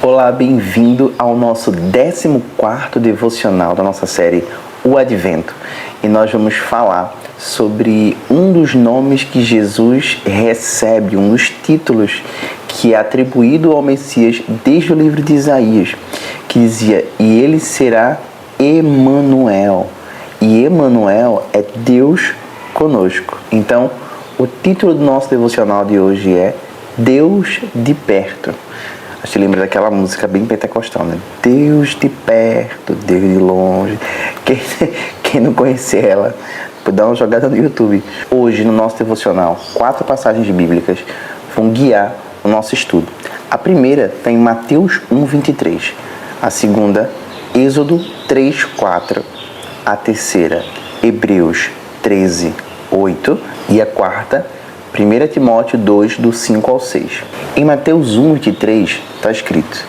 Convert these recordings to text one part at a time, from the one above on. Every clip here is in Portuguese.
Olá, bem-vindo ao nosso 14º devocional da nossa série O Advento. E nós vamos falar sobre um dos nomes que Jesus recebe, um dos títulos que é atribuído ao Messias desde o livro de Isaías, que dizia: e ele será Emanuel. E Emanuel é Deus conosco. Então, o título do nosso devocional de hoje é Deus de perto. Acho que lembra daquela música bem pentecostal, né? Deus de perto, Deus de longe. Quem não conhecer ela, pode dar uma jogada no YouTube. Hoje, no nosso devocional, 4 passagens bíblicas vão guiar o nosso estudo. A primeira está em Mateus 1:23. A segunda, Êxodo 3:4. A terceira, Hebreus 13:8. E a quarta, 1 Timóteo 2, do 5 ao 6. Em Mateus 1:23 está escrito: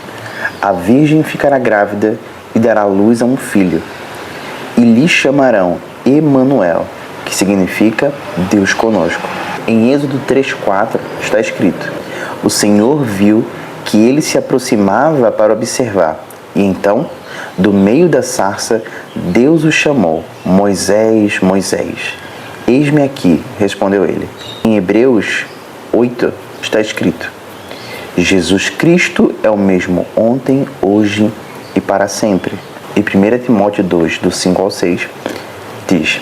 a virgem ficará grávida e dará luz a um filho, e lhe chamarão Emanuel, que significa Deus conosco. Em Êxodo 3:4 está escrito: o Senhor viu que ele se aproximava para observar, e então, do meio da sarça, Deus o chamou: Moisés, Moisés. Eis-me aqui, respondeu ele. Em Hebreus 8 está escrito: Jesus Cristo é o mesmo ontem, hoje e para sempre. E 1 Timóteo 2, do 5 ao 6, diz: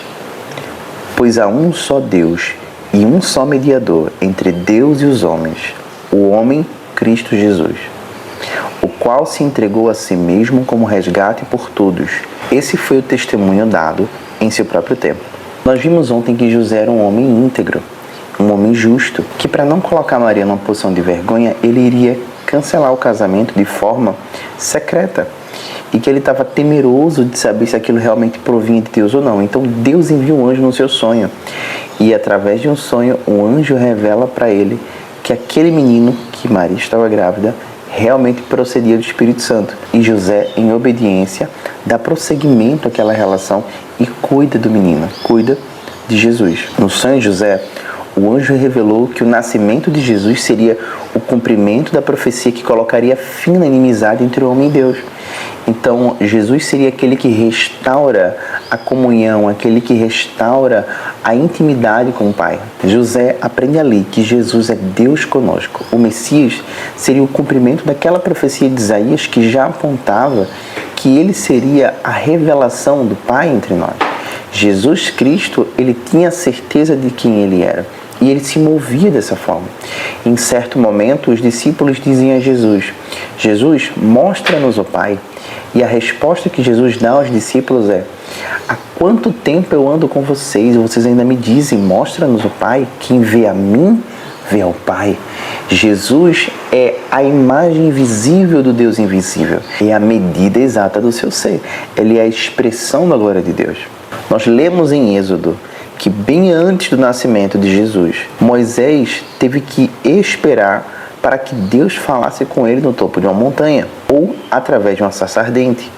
pois há um só Deus e um só mediador entre Deus e os homens, o homem Cristo Jesus, o qual se entregou a si mesmo como resgate por todos. Esse foi o testemunho dado em seu próprio tempo. Nós vimos ontem que José era um homem íntegro, um homem justo, que para não colocar Maria numa posição de vergonha, ele iria cancelar o casamento de forma secreta. E que ele estava temeroso de saber se aquilo realmente provinha de Deus ou não. Então Deus envia um anjo no seu sonho. E através de um sonho, o anjo revela para ele que aquele menino, que Maria estava grávida, realmente procedia do Espírito Santo. E José, em obediência, dá prosseguimento àquela relação e cuida do menino, cuida de Jesus. No sonho de José, o anjo revelou que o nascimento de Jesus seria o cumprimento da profecia que colocaria fim na inimizade entre o homem e Deus. Então, Jesus seria aquele que restaura a comunhão, aquele que restaura a intimidade com o Pai. José aprende ali que Jesus é Deus conosco. O Messias seria o cumprimento daquela profecia de Isaías que já apontava que ele seria a revelação do Pai entre nós. Jesus Cristo, ele tinha certeza de quem ele era. E ele se movia dessa forma. Em certo momento, os discípulos diziam a Jesus: Jesus, mostra-nos o Pai. E a resposta que Jesus dá aos discípulos é: há quanto tempo eu ando com vocês e vocês ainda me dizem, mostra-nos o Pai? Quem vê a mim, vê ao Pai. Jesus é a imagem visível do Deus invisível. É a medida exata do seu ser. Ele é a expressão da glória de Deus. Nós lemos em Êxodo que bem antes do nascimento de Jesus, Moisés teve que esperar para que Deus falasse com ele no topo de uma montanha ou através de uma sarça ardente.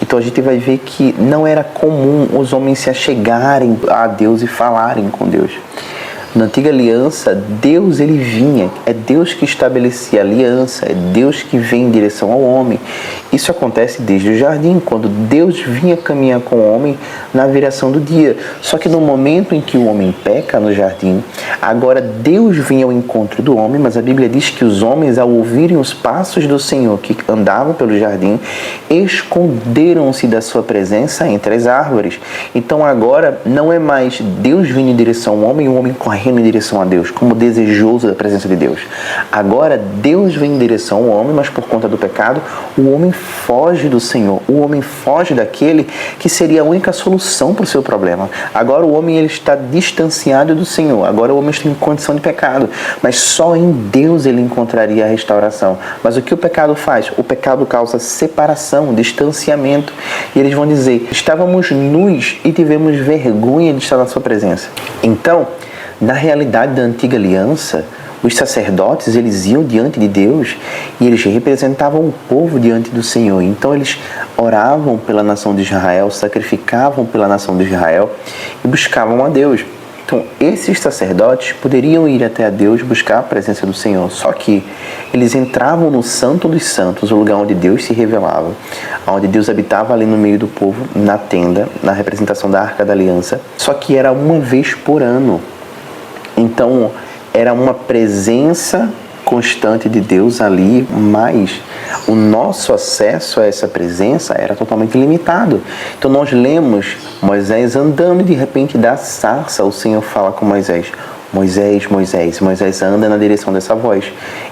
Então a gente vai ver que não era comum os homens se achegarem a Deus e falarem com Deus. Na antiga aliança, Deus ele vinha, é Deus que estabelecia a aliança, é Deus que vem em direção ao homem. Isso acontece desde o jardim, quando Deus vinha caminhar com o homem na viração do dia. Só que no momento em que o homem peca no jardim, agora Deus vinha ao encontro do homem, mas a Bíblia diz que os homens, ao ouvirem os passos do Senhor que andavam pelo jardim, esconderam-se da sua presença entre as árvores. Então agora não é mais Deus vindo em direção ao homem e o homem correndo em direção a Deus, como desejoso da presença de Deus. Agora Deus vem em direção ao homem, mas por conta do pecado, o homem foge do Senhor. O homem foge daquele que seria a única solução para o seu problema. Agora o homem ele está distanciado do Senhor. Agora o homem está em condição de pecado, mas só em Deus ele encontraria a restauração. Mas o que o pecado faz? O pecado causa separação, distanciamento. E eles vão dizer: estávamos nus e tivemos vergonha de estar na sua presença. Então, na realidade da antiga aliança, os sacerdotes eles iam diante de Deus e eles representavam o povo diante do Senhor. Então eles oravam pela nação de Israel, sacrificavam pela nação de Israel e buscavam a Deus. Então Então, esses sacerdotes poderiam ir até a Deus buscar a presença do Senhor, só que eles entravam no Santo dos Santos, o lugar onde Deus se revelava, onde Deus habitava ali no meio do povo, na tenda, na representação da Arca da Aliança, só que era uma vez por ano. Então, era uma presença constante de Deus ali, mas o nosso acesso a essa presença era totalmente limitado. Então nós lemos Moisés andando e de repente da sarça o Senhor fala com Moisés: Moisés, Moisés. Moisés anda na direção dessa voz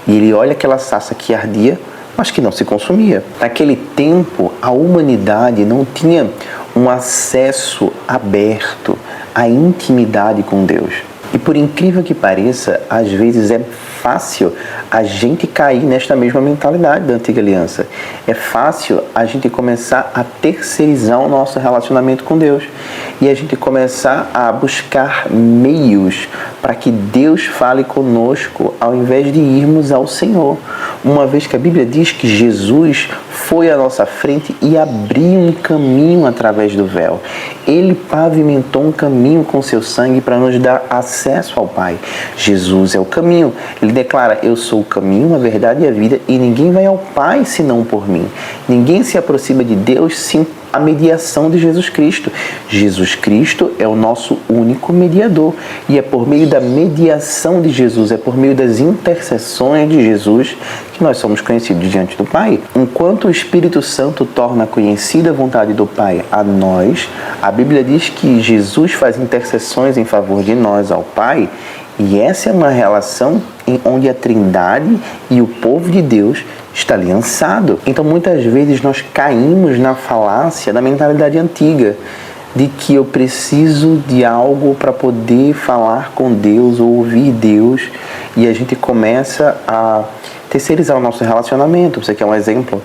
e ele olha aquela sarça que ardia, mas que não se consumia. Naquele tempo a humanidade não tinha um acesso aberto à intimidade com Deus. E por incrível que pareça, às vezes é fácil a gente cair nesta mesma mentalidade da antiga aliança. É fácil a gente começar a terceirizar o nosso relacionamento com Deus. E a gente começar a buscar meios para que Deus fale conosco ao invés de irmos ao Senhor. Uma vez que a Bíblia diz que Jesus foi à nossa frente e abriu um caminho através do véu. Ele pavimentou um caminho com seu sangue para nos dar acesso ao Pai. Jesus é o caminho. Ele declara: eu sou o caminho, a verdade e a vida, e ninguém vai ao Pai senão por mim. Ninguém se aproxima de Deus sem a mediação de Jesus Cristo. Jesus Cristo é o nosso único mediador. E é por meio da mediação de Jesus, é por meio das intercessões de Jesus que nós somos conhecidos diante do Pai. Enquanto o Espírito Santo torna conhecida a vontade do Pai a nós, a Bíblia diz que Jesus faz intercessões em favor de nós ao Pai. E essa é uma relação onde a Trindade e o povo de Deus está aliançado. Então muitas vezes nós caímos na falácia da mentalidade antiga, de que eu preciso de algo para poder falar com Deus ou ouvir Deus, e a gente começa a terceirizar o nosso relacionamento. Você quer um exemplo?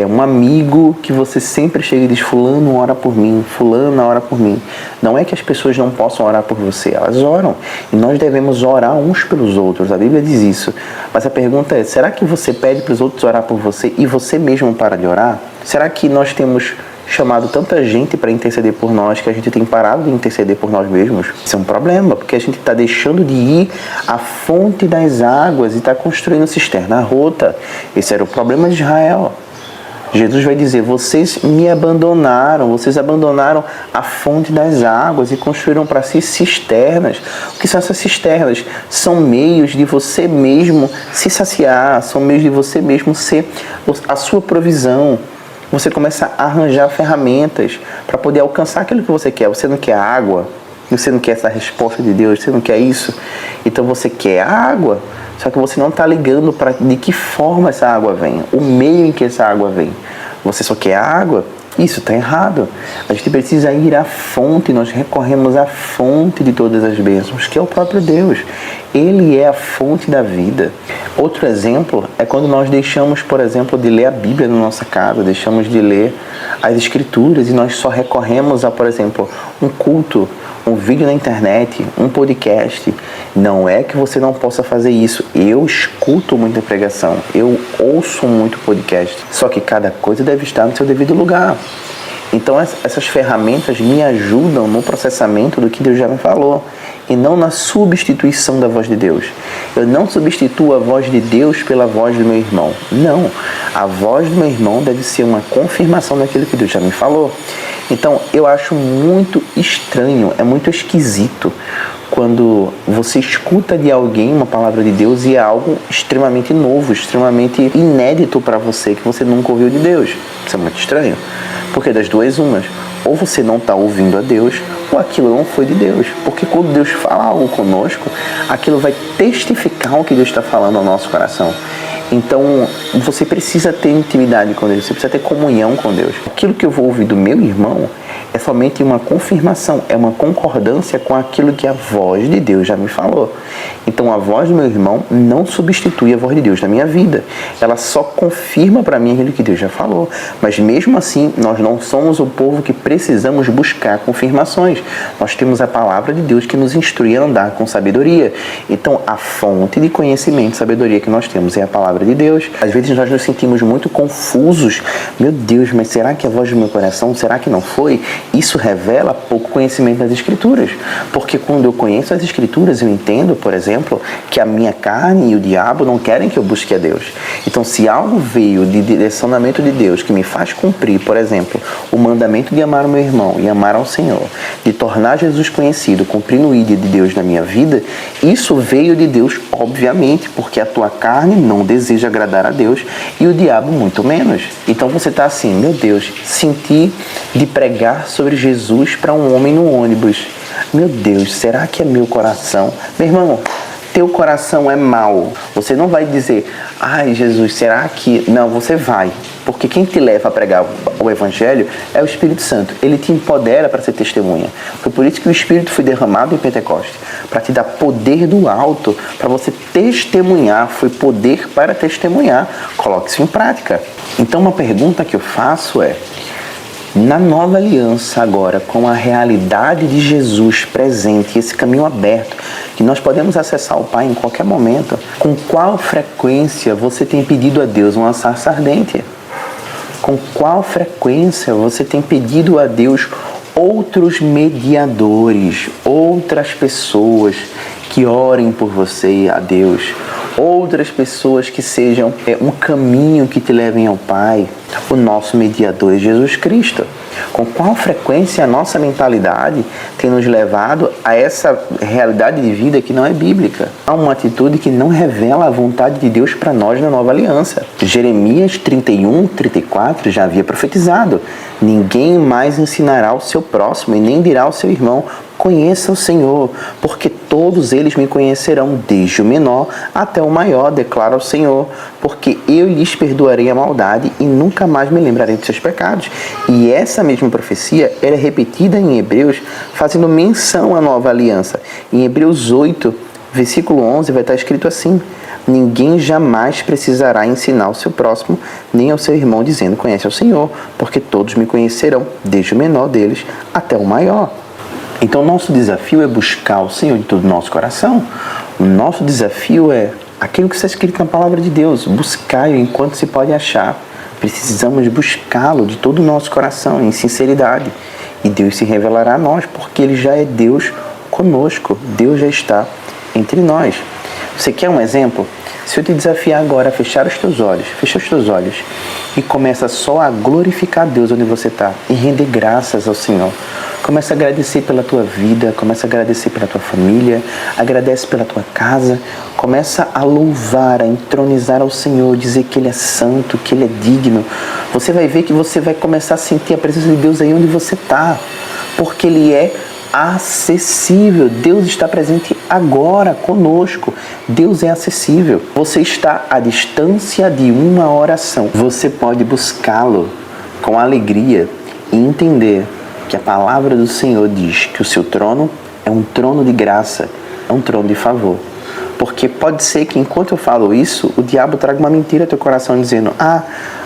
Um amigo que você sempre chega e diz: fulano ora por mim, fulano ora por mim. Não é que as pessoas não possam orar por você, elas oram. E nós devemos orar uns pelos outros, a Bíblia diz isso. Mas a pergunta é: será que você pede para os outros orar por você e você mesmo para de orar? Será que nós temos chamado tanta gente para interceder por nós que a gente tem parado de interceder por nós mesmos? Isso é um problema, porque a gente está deixando de ir à fonte das águas e está construindo cisterna rota. Esse era o problema de Israel. Jesus vai dizer: vocês me abandonaram, vocês abandonaram a fonte das águas e construíram para si cisternas. O que são essas cisternas? São meios de você mesmo se saciar, são meios de você mesmo ser a sua provisão. Você começa a arranjar ferramentas para poder alcançar aquilo que você quer. Você não quer água, você não quer essa resposta de Deus, você não quer isso. Então você quer a água. Só que você não está ligando para de que forma essa água vem, o meio em que essa água vem. Você só quer a água. Isso está errado. A gente precisa ir à fonte, nós recorremos à fonte de todas as bênçãos, que é o próprio Deus. Ele é a fonte da vida. Outro exemplo é quando nós deixamos, por exemplo, de ler a Bíblia na nossa casa, deixamos de ler as Escrituras e nós só recorremos a, por exemplo, um culto, um vídeo na internet, um podcast. Não é que você não possa fazer isso. Eu escuto muita pregação, eu ouço muito podcast. Só que cada coisa deve estar no seu devido lugar. Então essas ferramentas me ajudam no processamento do que Deus já me falou e não na substituição da voz de Deus. Eu não substituo a voz de Deus pela voz do meu irmão. Não. A voz do meu irmão deve ser uma confirmação daquilo que Deus já me falou. Então eu acho muito estranho, é muito esquisito quando você escuta de alguém uma palavra de Deus e é algo extremamente novo, extremamente inédito para você, que você nunca ouviu de Deus. Isso é muito estranho. Porque das duas umas, ou você não está ouvindo a Deus, ou aquilo não foi de Deus. Porque quando Deus fala algo conosco, aquilo vai testificar o que Deus está falando ao nosso coração. Então, você precisa ter intimidade com Deus, você precisa ter comunhão com Deus. Aquilo que eu vou ouvir do meu irmão é somente uma confirmação, é uma concordância com aquilo que a voz de Deus já me falou. Então, a voz do meu irmão não substitui a voz de Deus na minha vida. Ela só confirma para mim aquilo que Deus já falou. Mas mesmo assim, nós não somos o povo que precisamos buscar confirmações. Nós temos a palavra de Deus que nos instrui a andar com sabedoria. Então, a fonte de conhecimento e sabedoria que nós temos é a palavra de Deus. Às vezes nós nos sentimos muito confusos. Meu Deus, mas será que é a voz do meu coração? Será que não foi? Isso revela pouco conhecimento das Escrituras, porque quando eu conheço as Escrituras, eu entendo, por exemplo, que a minha carne e o diabo não querem que eu busque a Deus. Então, se algo veio de direcionamento de Deus que me faz cumprir, por exemplo, o mandamento de amar o meu irmão e amar ao Senhor, de tornar Jesus conhecido, cumprindo o ídolo de Deus na minha vida, isso veio de Deus, obviamente, porque a tua carne não deseja agradar a Deus e o diabo muito menos. Então você está assim, meu Deus, senti de pregar sobre Jesus para um homem no ônibus. Meu Deus, será que é meu coração? Meu irmão, teu coração é mau. Você não vai dizer, ai Jesus, será que... Não, você vai. Porque quem te leva a pregar o Evangelho é o Espírito Santo. Ele te empodera para ser testemunha. Foi por isso que o Espírito foi derramado em Pentecostes. Para te dar poder do alto, para você testemunhar. Foi poder para testemunhar. Coloque isso em prática. Então uma pergunta que eu faço é, na nova aliança agora, com a realidade de Jesus presente, esse caminho aberto, que nós podemos acessar o Pai em qualquer momento, com qual frequência você tem pedido a Deus uma sarça ardente? Com qual frequência você tem pedido a Deus outros mediadores, outras pessoas que orem por você a Deus, outras pessoas que sejam um caminho que te levem ao Pai? O nosso mediador é Jesus Cristo. Com qual frequência a nossa mentalidade tem nos levado a essa realidade de vida que não é bíblica? Há uma atitude que não revela a vontade de Deus para nós na nova aliança. Jeremias 31, 34 já havia profetizado: ninguém mais ensinará ao seu próximo e nem dirá ao seu irmão, conheça o Senhor, porque todos eles me conhecerão, desde o menor até o maior, declara o Senhor, porque eu lhes perdoarei a maldade e nunca mais me lembrarei de seus pecados. E essa mesma profecia era repetida em Hebreus, fazendo menção à nova aliança. Em Hebreus 8, versículo 11, vai estar escrito assim: ninguém jamais precisará ensinar ao seu próximo, nem ao seu irmão, dizendo, conhece ao Senhor, porque todos me conhecerão, desde o menor deles até o maior. Então, nosso desafio é buscar o Senhor de todo o nosso coração. O nosso desafio é aquilo que está escrito na palavra de Deus: buscai-o enquanto se pode achar. Precisamos buscá-lo de todo o nosso coração, em sinceridade. E Deus se revelará a nós, porque Ele já é Deus conosco. Deus já está entre nós. Você quer um exemplo? Se eu te desafiar agora a fechar os teus olhos, fecha os teus olhos e começa só a glorificar Deus onde você está e render graças ao Senhor. Começa a agradecer pela tua vida, começa a agradecer pela tua família, agradece pela tua casa, começa a louvar, a entronizar ao Senhor, dizer que Ele é santo, que Ele é digno. Você vai ver que você vai começar a sentir a presença de Deus aí onde você está, porque Ele é acessível. Deus está presente agora conosco. Deus é acessível. Você está à distância de uma oração. Você pode buscá-lo com alegria e entender que a palavra do Senhor diz que o seu trono é um trono de graça, é um trono de favor. Porque pode ser que enquanto eu falo isso, o diabo traga uma mentira ao teu coração dizendo: ah,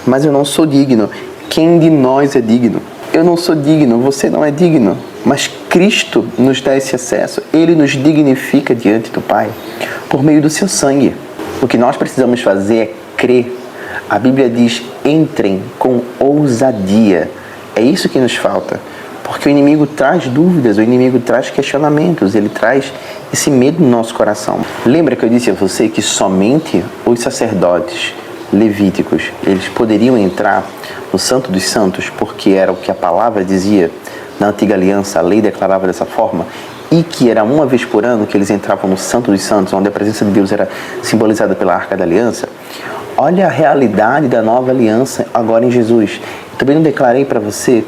mas eu não sou digno. Quem de nós é digno? Eu não sou digno, você não é digno. Mas Cristo nos dá esse acesso. Ele nos dignifica diante do Pai por meio do seu sangue. O que nós precisamos fazer é crer. A Bíblia diz: entrem com ousadia. É isso que nos falta. Porque o inimigo traz dúvidas, o inimigo traz questionamentos, ele traz esse medo no nosso coração. Lembra que eu disse a você que somente os sacerdotes levíticos, eles poderiam entrar no Santo dos Santos, porque era o que a palavra dizia na Antiga Aliança, a lei declarava dessa forma, e que era uma vez por ano que eles entravam no Santo dos Santos, onde a presença de Deus era simbolizada pela Arca da Aliança. Olha a realidade da nova aliança agora em Jesus. Eu também não declarei para você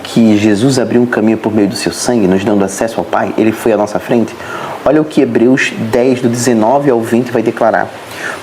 que Jesus abriu um caminho por meio do seu sangue, nos dando acesso ao Pai? Ele foi à nossa frente. Olha o que Hebreus 10, do 19 ao 20 vai declarar.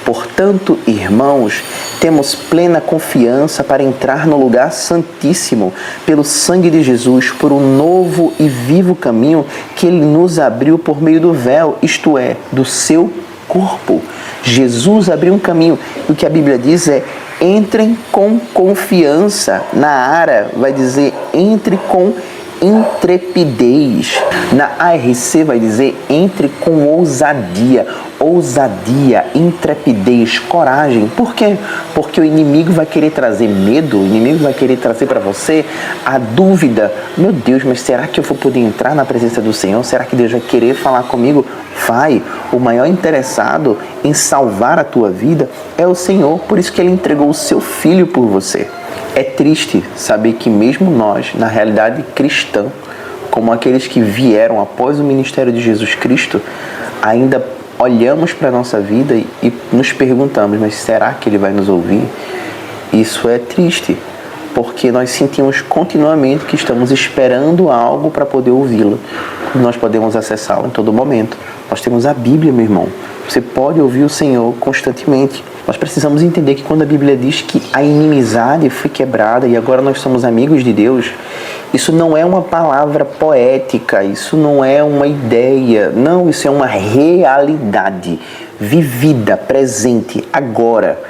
Portanto, irmãos, temos plena confiança para entrar no lugar santíssimo pelo sangue de Jesus, por um novo e vivo caminho que Ele nos abriu por meio do véu, isto é, do seu corpo. Jesus abriu um caminho. E o que a Bíblia diz é: entrem com confiança. Na Ara vai dizer: entre com intrepidez. Na ARC vai dizer: entre com ousadia. ousadia, intrepidez, coragem. Por quê? Porque o inimigo vai querer trazer medo, o inimigo vai querer trazer para você a dúvida. Meu Deus, mas será que eu vou poder entrar na presença do Senhor? Será que Deus vai querer falar comigo? Vai. O maior interessado em salvar a tua vida é o Senhor. Por isso que Ele entregou o seu Filho por você. É triste saber que mesmo nós, na realidade cristã, como aqueles que vieram após o ministério de Jesus Cristo, ainda olhamos para a nossa vida e nos perguntamos, mas será que Ele vai nos ouvir? Isso é triste, porque nós sentimos continuamente que estamos esperando algo para poder ouvi-lo. Nós podemos acessá-lo em todo momento. Nós temos a Bíblia, meu irmão. Você pode ouvir o Senhor constantemente. Nós precisamos entender que quando a Bíblia diz que a inimizade foi quebrada e agora nós somos amigos de Deus, isso não é uma palavra poética, isso não é uma ideia, não, isso é uma realidade vivida, presente, agora.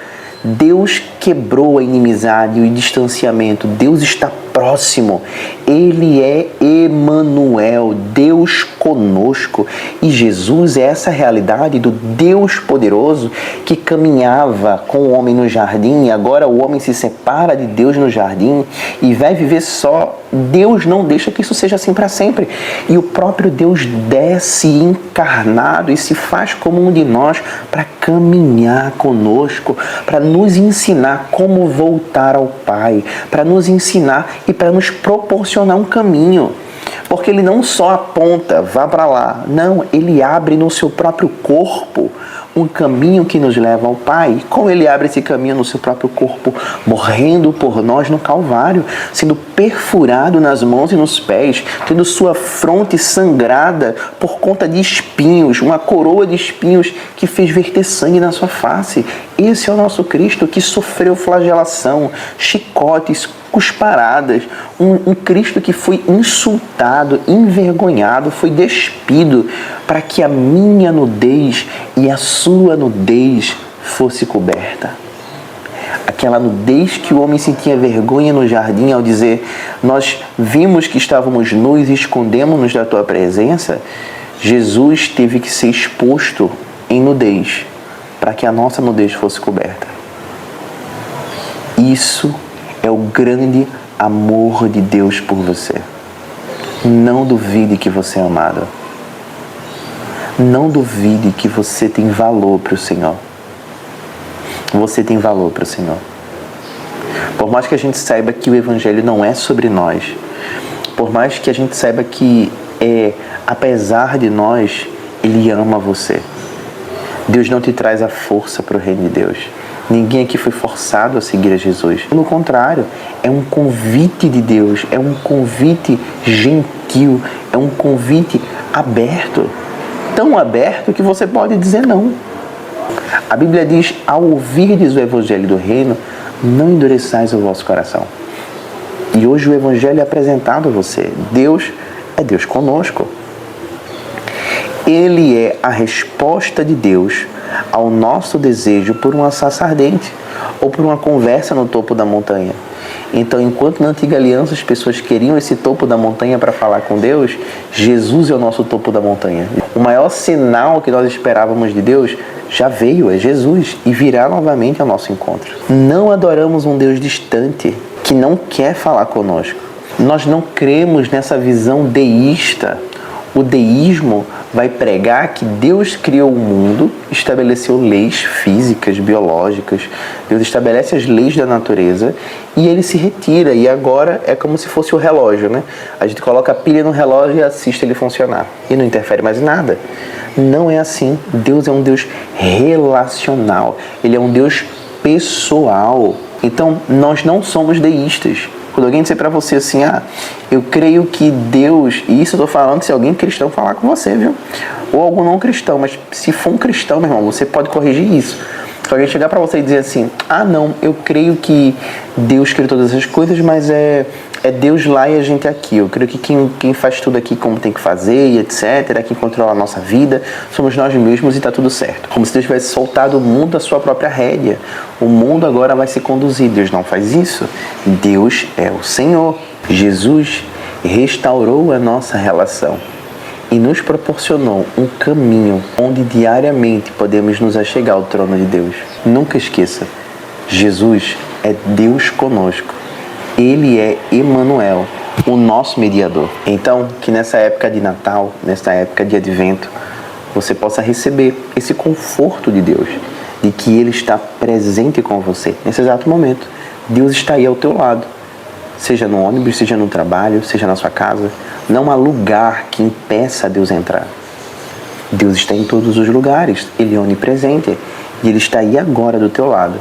Deus quebrou a inimizade e o distanciamento, Deus está próximo, Ele é Emanuel, Deus conosco. E Jesus é essa realidade do Deus poderoso que caminhava com o homem no jardim e agora o homem se separa de Deus no jardim e vai viver só. Deus não deixa que isso seja assim para sempre. E o próprio Deus desce encarnado e se faz como um de nós para caminhar conosco, para nos ensinar como voltar ao Pai, para nos ensinar e para nos proporcionar um caminho. Porque Ele não só aponta, vá para lá. Não, Ele abre no seu próprio corpo um caminho que nos leva ao Pai. Como Ele abre esse caminho no seu próprio corpo? Morrendo por nós no Calvário, sendo perfurado nas mãos e nos pés, tendo sua fronte sangrada por conta de espinhos, uma coroa de espinhos que fez verter sangue na sua face. Esse é o nosso Cristo que sofreu flagelação, chicotes, cusparadas, um Cristo que foi insultado, envergonhado, foi despido para que a minha nudez e a sua nudez fosse coberta. Aquela nudez que o homem sentia vergonha no jardim ao dizer: nós vimos que estávamos nus e escondemos-nos da tua presença. Jesus teve que ser exposto em nudez para que a nossa nudez fosse coberta. Isso é o grande amor de Deus por você. Não duvide que você é amado. Não duvide que você tem valor para o Senhor. Você tem valor para o Senhor. Por mais que a gente saiba que o Evangelho não é sobre nós, por mais que a gente saiba que, apesar de nós, Ele ama você. Deus não te traz a força para o reino de Deus. Ninguém aqui foi forçado a seguir a Jesus. Pelo contrário, é um convite de Deus, é um convite gentil, é um convite aberto. Tão aberto que você pode dizer não. A Bíblia diz: ao ouvirdes o Evangelho do Reino, não endureçais o vosso coração. E hoje o Evangelho é apresentado a você. Deus é Deus conosco. Ele é a resposta de Deus ao nosso desejo por uma sarça ardente ou por uma conversa no topo da montanha. Então, enquanto na antiga aliança as pessoas queriam esse topo da montanha para falar com Deus, Jesus é o nosso topo da montanha. O maior sinal que nós esperávamos de Deus já veio, é Jesus, e virá novamente ao nosso encontro. Não adoramos um Deus distante que não quer falar conosco. Nós não cremos nessa visão deísta. O deísmo vai pregar que Deus criou o mundo, estabeleceu leis físicas, biológicas, Deus estabelece as leis da natureza e Ele se retira. E agora é como se fosse o relógio, né? A gente coloca a pilha no relógio e assiste ele funcionar. E não interfere mais em nada. Não é assim. Deus é um Deus relacional. Ele é um Deus pessoal. Então, nós não somos deístas. Quando alguém disser para você assim: eu creio que Deus... E isso eu estou falando se alguém cristão falar com você, viu? Ou algum não cristão. Mas se for um cristão, meu irmão, você pode corrigir isso. Se alguém chegar para você e dizer assim: não, eu creio que Deus criou todas essas coisas, mas é Deus lá e a gente aqui. Eu creio que quem faz tudo aqui como tem que fazer e etc., quem controla a nossa vida, somos nós mesmos e está tudo certo. Como se Deus tivesse soltado o mundo da sua própria rédea. O mundo agora vai se conduzir. Deus não faz isso. Deus é o Senhor. Jesus restaurou a nossa relação. e nos proporcionou um caminho onde diariamente podemos nos achegar ao trono de Deus. Nunca esqueça, Jesus é Deus conosco. Ele é Emanuel, o nosso mediador. Então, que nessa época de Natal, nessa época de Advento, você possa receber esse conforto de Deus, de que Ele está presente com você nesse exato momento. Deus está aí ao teu lado, seja no ônibus, seja no trabalho, seja na sua casa. Não há lugar que impeça Deus entrar. Deus está em todos os lugares, Ele é onipresente e Ele está aí agora do teu lado.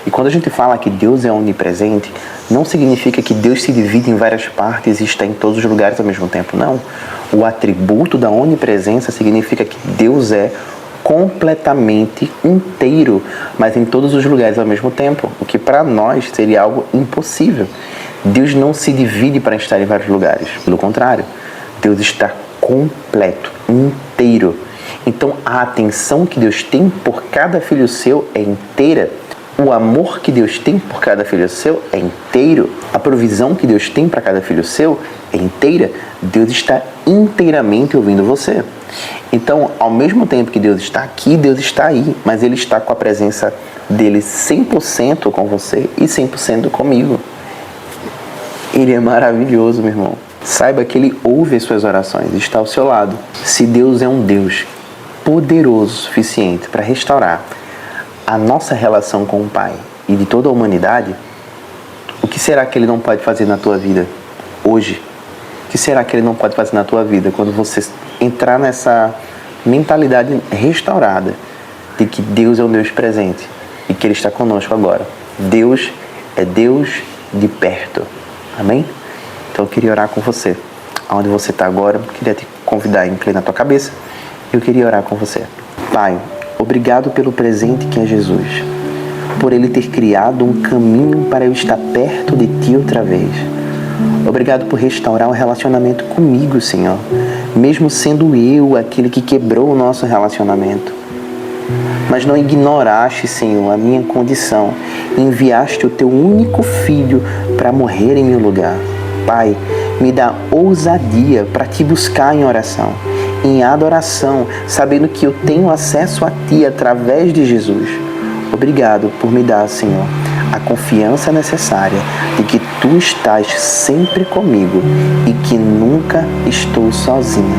E quando a gente fala que Deus é onipresente, não significa que Deus se divide em várias partes e está em todos os lugares ao mesmo tempo, não. O atributo da onipresença significa que Deus é completamente inteiro, mas em todos os lugares ao mesmo tempo, o que para nós seria algo impossível. Deus não se divide para estar em vários lugares, pelo contrário, Deus está completo, inteiro. Então a atenção que Deus tem por cada filho seu é inteira. O amor que Deus tem por cada filho seu é inteiro. A provisão que Deus tem para cada filho seu é inteira. Deus está inteiramente ouvindo você. Então, ao mesmo tempo que Deus está aqui, Deus está aí. Mas Ele está com a presença dEle 100% com você e 100% comigo. Ele é maravilhoso, meu irmão. Saiba que Ele ouve as suas orações e está ao seu lado. Se Deus é um Deus poderoso o suficiente para restaurar a nossa relação com o Pai e de toda a humanidade, o que será que Ele não pode fazer na tua vida hoje? O que será que Ele não pode fazer na tua vida quando você entrar nessa mentalidade restaurada de que Deus é um Deus presente e que Ele está conosco agora? Deus é Deus de perto. Amém? Então eu queria orar com você. Onde você está agora, eu queria te convidar a inclinar a tua cabeça. Eu queria orar com você. Pai, obrigado pelo presente que é Jesus, por Ele ter criado um caminho para eu estar perto de Ti outra vez. Obrigado por restaurar o relacionamento comigo, Senhor, mesmo sendo eu aquele que quebrou o nosso relacionamento. Mas não ignoraste, Senhor, a minha condição e enviaste o Teu único Filho para morrer em meu lugar. Pai, me dá ousadia para Te buscar em oração, em adoração, sabendo que eu tenho acesso a Ti através de Jesus. Obrigado por me dar, Senhor, a confiança necessária de que Tu estás sempre comigo e que nunca estou sozinha.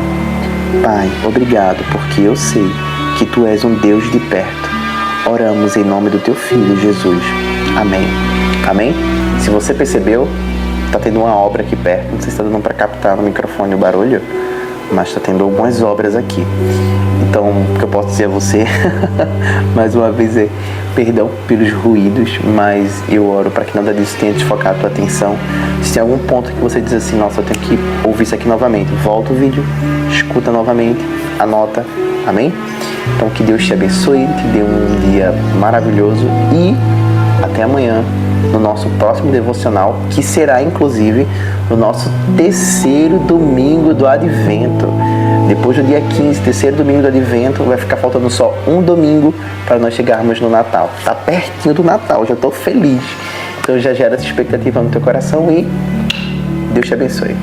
Pai, obrigado porque eu sei que Tu és um Deus de perto. Oramos em nome do Teu Filho, Jesus. Amém. Amém? Se você percebeu, está tendo uma obra aqui perto. Não sei se está dando para captar no microfone o barulho, mas está tendo algumas obras aqui. Então, o que eu posso dizer a você, mais uma vez, é perdão pelos ruídos, mas eu oro para que nada disso tenha desfocado a tua atenção. Se tem algum ponto que você diz assim, nossa, eu tenho que ouvir isso aqui novamente, volta o vídeo, escuta novamente, anota, amém? Então, que Deus te abençoe, te dê um dia maravilhoso e até amanhã no nosso próximo devocional, que será inclusive no nosso terceiro domingo do Advento. Depois do dia 15, terceiro domingo do Advento, vai ficar faltando só um domingo para nós chegarmos no Natal. Tá pertinho do Natal, já estou feliz. Então já gera essa expectativa no teu coração e Deus te abençoe.